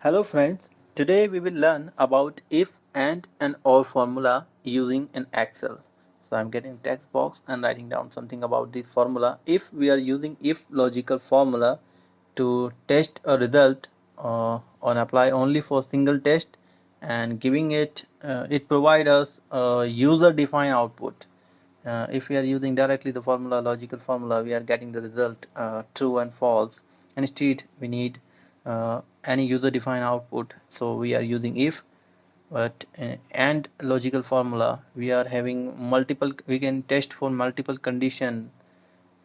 Hello friends, today we will learn about if, and or formula using an Excel. So I'm getting text box and writing down something about this formula. If we are using if logical formula to test a result on apply only for single test and giving it provide us a user defined output. If we are using directly the formula logical formula, we are getting the result true and false, and instead we need any user defined output, so we are using if. But and logical formula, we are having multiple, we can test for multiple condition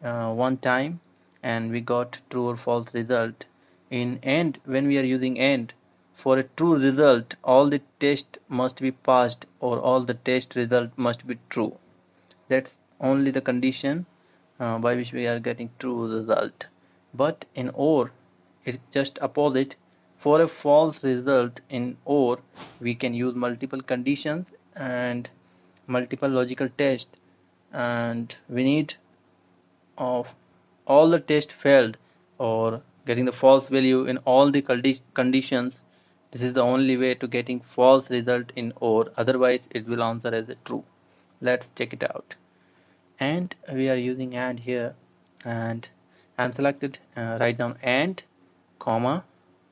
one time and we got true or false result. In and, when we are using and, for a true result all the test must be passed or all the test result must be true. That's only the condition by which we are getting true result. But in or, it's just opposite. For a false result in or, we can use multiple conditions and multiple logical tests, and we need of all the test failed or getting the false value in all the conditions. This is the only way to getting false result in or, otherwise it will answer as a true. Let's check it out. And we are using and here, and I'm selected, write down and comma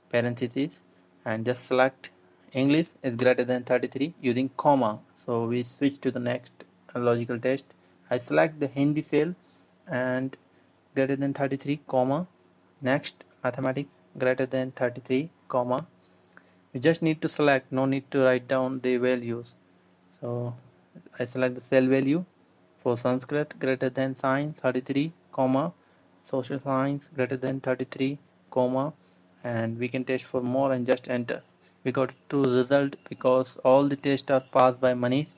parentheses, and just select English is greater than 33 using comma. So we switch to the next logical test. I select the Hindi cell and greater than 33 comma, next mathematics greater than 33 comma. You just need to select, no need to write down the values. So I select the cell value. For Sanskrit greater than sign 33 comma, social science greater than 33 comma, and we can test for more and just enter. We got true result because all the tests are passed by Manish,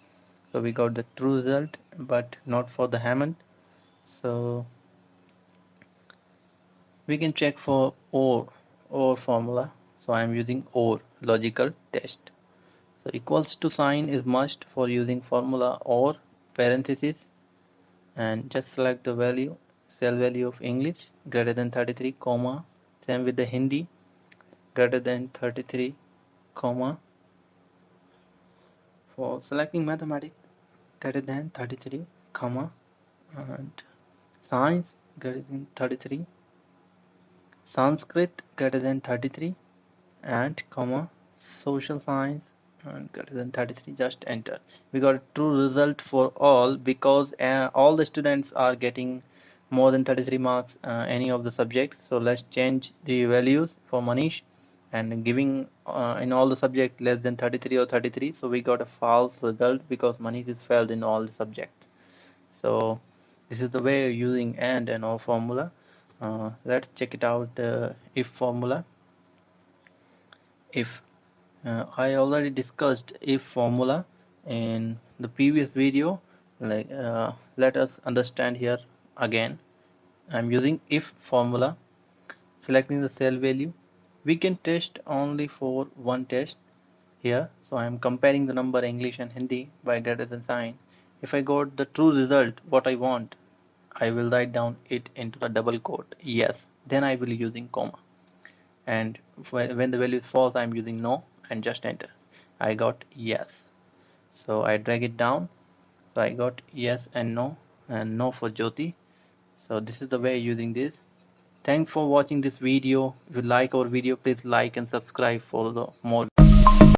so we got the true result, but not for the Hammond. So we can check for or formula. So I am using or logical test. So equals to sign is must for using formula or parenthesis, and just select the value, cell value of English greater than 33 comma, same with the Hindi greater than 33 comma. For selecting mathematics greater than 33 comma, and science greater than 33, Sanskrit greater than 33 and comma, social science and greater than 33, just enter. We got a true result for all because all the students are getting more than 33 marks any of the subjects. So let's change the values for Manish and giving in all the subjects less than 33 or 33. So we got a false result because Manish is failed in all the subjects. So this is the way of using and or formula. Let's check it out, the if formula. If I already discussed if formula in the previous video, let us understand here again. I'm using if formula, selecting the cell value. We can test only for one test here, so I'm comparing the number English and Hindi by greater than sign. If I got the true result what I want, I will write down it into the double quote yes, then I will using comma, and when the value is false I'm using no and just enter. I got yes, so I drag it down, so I got yes and no for Jyoti. So this is the way using this. Thanks for watching this video. If you like our video, please like and subscribe for the more